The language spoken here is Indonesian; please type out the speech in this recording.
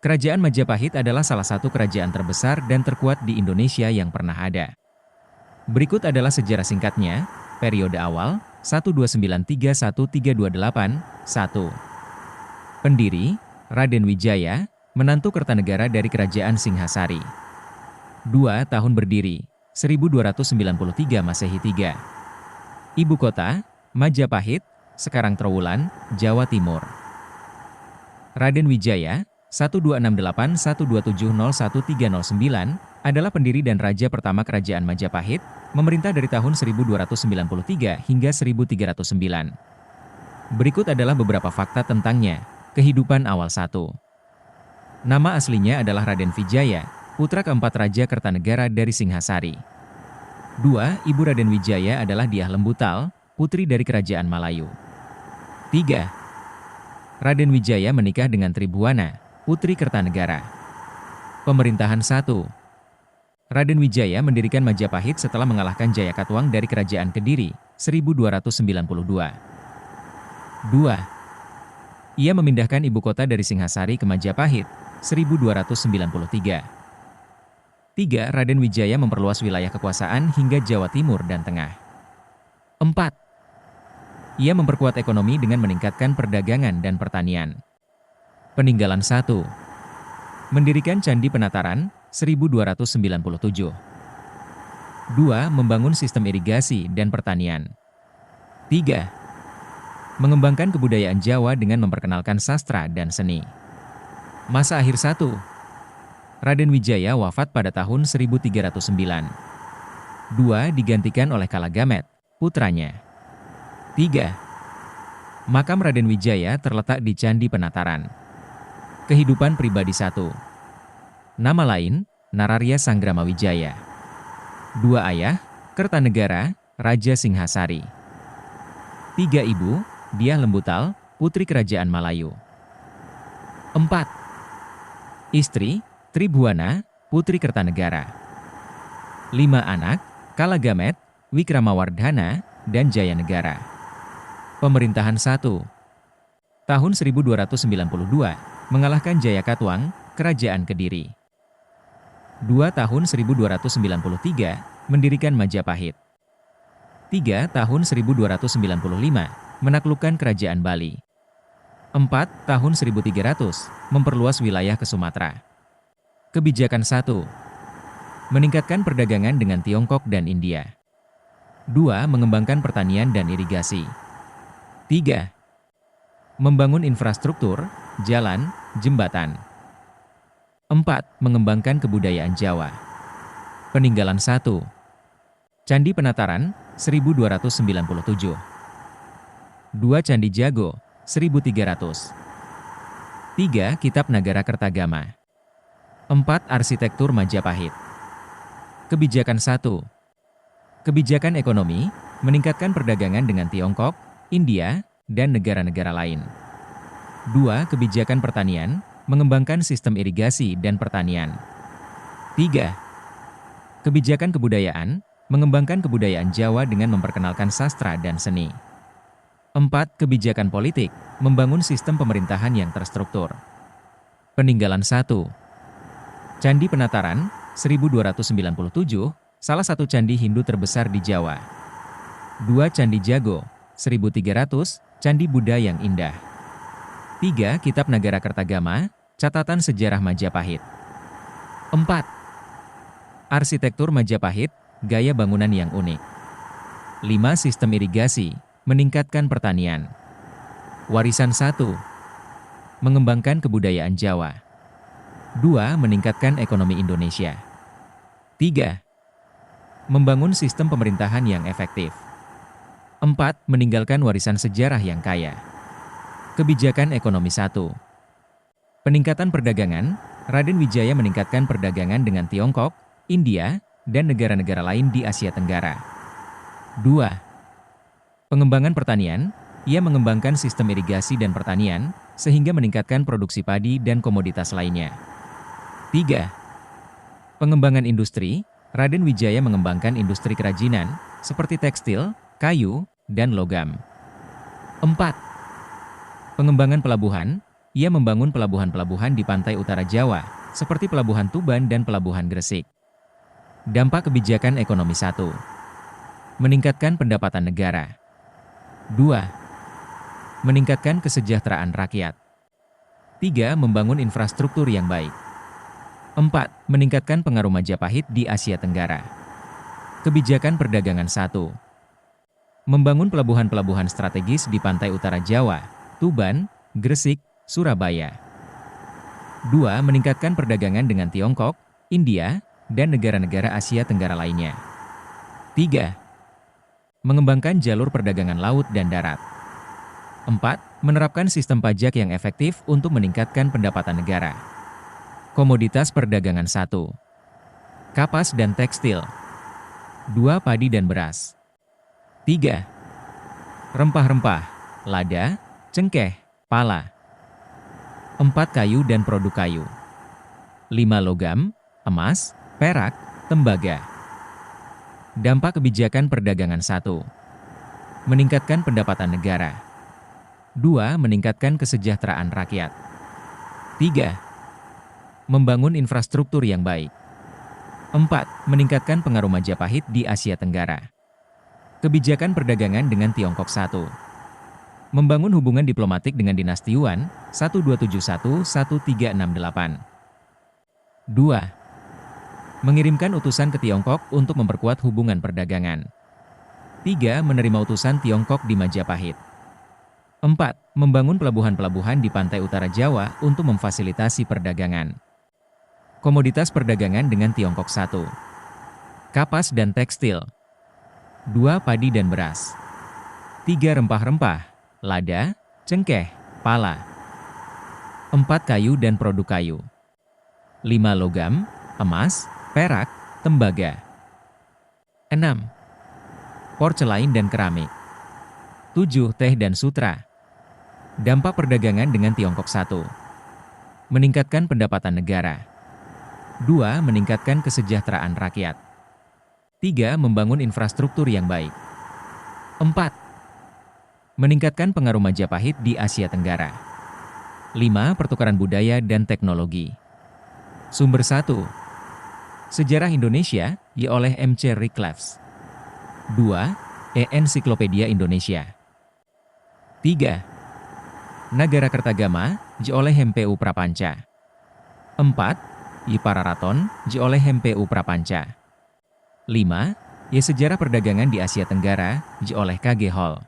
Kerajaan Majapahit adalah salah satu kerajaan terbesar dan terkuat di Indonesia yang pernah ada. Berikut adalah sejarah singkatnya. Periode awal, 1293-1328, 1. Pendiri, Raden Wijaya, menantu Kertanegara dari Kerajaan Singhasari. 2. Tahun berdiri, 1293 Masehi 3. Ibu kota, Majapahit, sekarang Trowulan, Jawa Timur. Raden Wijaya, 1268-1270-1309, adalah pendiri dan raja pertama Kerajaan Majapahit, memerintah dari tahun 1293 hingga 1309. Berikut adalah beberapa fakta tentangnya. Kehidupan awal 1. Nama aslinya adalah Raden Wijaya, putra keempat Raja Kertanegara dari Singhasari. 2. Ibu Raden Wijaya adalah Diah Lembutal, putri dari Kerajaan Malayu. 3. Raden Wijaya menikah dengan Tribuana, putri Kertanegara. Pemerintahan 1. Raden Wijaya mendirikan Majapahit setelah mengalahkan Jayakatwang dari Kerajaan Kediri, 1292. 2. Ia memindahkan ibu kota dari Singhasari ke Majapahit, 1293. 3. Raden Wijaya memperluas wilayah kekuasaan hingga Jawa Timur dan Tengah. 4. Ia memperkuat ekonomi dengan meningkatkan perdagangan dan pertanian. Peninggalan 1. Mendirikan Candi Penataran, 1297. 2. Membangun sistem irigasi dan pertanian. 3. Mengembangkan kebudayaan Jawa dengan memperkenalkan sastra dan seni. Masa akhir 1. Raden Wijaya wafat pada tahun 1309. 2. Digantikan oleh Kalagamet, putranya. 3. Makam Raden Wijaya terletak di Candi Penataran. Kehidupan pribadi 1. Nama lain, Nararya Sanggrama Wijaya. 2 ayah, Kertanegara, Raja Singhasari. 3 ibu, Diah Lembutal, putri Kerajaan Malayu. 4. Istri, Tribuana, putri Kertanegara. 5 anak, Kalagamet, Wikramawardhana, dan Jayanegara. Pemerintahan 1. Tahun 1292, mengalahkan Jayakatwang, Kerajaan Kediri. 2 tahun 1293, mendirikan Majapahit. 3 tahun 1295, menaklukkan Kerajaan Bali. 4 tahun 1300, memperluas wilayah ke Sumatera. Kebijakan 1. Meningkatkan perdagangan dengan Tiongkok dan India. 2. Mengembangkan pertanian dan irigasi. 3. Membangun infrastruktur, jalan, jembatan. 4. Mengembangkan kebudayaan Jawa. Peninggalan 1. Candi Penataran, 1297. 2 Candi Jago, 1300. 3 Kitab Nagara Kertagama. 4 Arsitektur Majapahit. Kebijakan 1. Kebijakan ekonomi, meningkatkan perdagangan dengan Tiongkok, India, dan negara-negara lain. 2 Kebijakan pertanian, mengembangkan sistem irigasi dan pertanian. 3 Kebijakan kebudayaan, mengembangkan kebudayaan Jawa dengan memperkenalkan sastra dan seni. 4 Kebijakan politik, membangun sistem pemerintahan yang terstruktur. Peninggalan 1. Candi Penataran, 1297, salah satu candi Hindu terbesar di Jawa. 2 Candi Jago, 1300, candi Buddha yang indah. 3 Kitab Nagara Kertagama, catatan sejarah Majapahit. 4 Arsitektur Majapahit, gaya bangunan yang unik. 5 Sistem irigasi, meningkatkan pertanian. Warisan 1. Mengembangkan kebudayaan Jawa. 2. Meningkatkan ekonomi Indonesia. 3. Membangun sistem pemerintahan yang efektif. 4. Meninggalkan warisan sejarah yang kaya. Kebijakan ekonomi 1. Peningkatan perdagangan, Raden Wijaya meningkatkan perdagangan dengan Tiongkok, India, dan negara-negara lain di Asia Tenggara. 2. Pengembangan pertanian, ia mengembangkan sistem irigasi dan pertanian, sehingga meningkatkan produksi padi dan komoditas lainnya. 3. Pengembangan industri, Raden Wijaya mengembangkan industri kerajinan, seperti tekstil, kayu, dan logam. 4. Pengembangan pelabuhan, Ia membangun pelabuhan-pelabuhan di pantai utara Jawa, seperti Pelabuhan Tuban dan Pelabuhan Gresik. Dampak kebijakan ekonomi 1. Meningkatkan pendapatan negara. 2. Meningkatkan kesejahteraan rakyat. 3. Membangun infrastruktur yang baik. 4. Meningkatkan pengaruh Majapahit di Asia Tenggara. Kebijakan perdagangan 1. Membangun pelabuhan-pelabuhan strategis di pantai utara Jawa, Tuban, Gresik, Surabaya. 2. Meningkatkan perdagangan dengan Tiongkok, India, dan negara-negara Asia Tenggara lainnya. 3. Mengembangkan jalur perdagangan laut dan darat. 4. Menerapkan sistem pajak yang efektif untuk meningkatkan pendapatan negara. Komoditas perdagangan 1. Kapas dan tekstil. 2. Padi dan beras. 3. Rempah-rempah, lada, cengkeh, pala. 4. Kayu dan produk kayu. 5. Logam, emas, perak, tembaga. Dampak kebijakan perdagangan 1. Meningkatkan pendapatan negara. 2. Meningkatkan kesejahteraan rakyat. 3. Membangun infrastruktur yang baik. 4. Meningkatkan pengaruh Majapahit di Asia Tenggara. Kebijakan perdagangan dengan Tiongkok 1. Membangun hubungan diplomatik dengan dinasti Yuan 1271-1368. 2. Mengirimkan utusan ke Tiongkok untuk memperkuat hubungan perdagangan. 3. Menerima utusan Tiongkok di Majapahit. 4. Membangun pelabuhan-pelabuhan di pantai utara Jawa untuk memfasilitasi perdagangan. Komoditas perdagangan dengan Tiongkok 1. Kapas dan tekstil. 2. Padi dan beras. 3. Rempah-rempah, lada, cengkeh, pala. 4. Kayu dan produk kayu. 5. Logam, emas, perak, tembaga. 6. Porselain dan keramik. 7. Teh dan sutra. Dampak perdagangan dengan Tiongkok 1. Meningkatkan pendapatan negara. 2. Meningkatkan kesejahteraan rakyat. 3. Membangun infrastruktur yang baik. 4. Meningkatkan pengaruh Majapahit di Asia Tenggara. 5. Pertukaran budaya dan teknologi. Sumber 1. Sejarah Indonesia, oleh M.C. Reclefs. 2. Ensiklopedia Indonesia. 3. Nagara Kertagama, oleh MPU Prapanca. 4. Pararaton, oleh MPU Prapanca. 5. Sejarah perdagangan di Asia Tenggara, oleh K.G. Hall.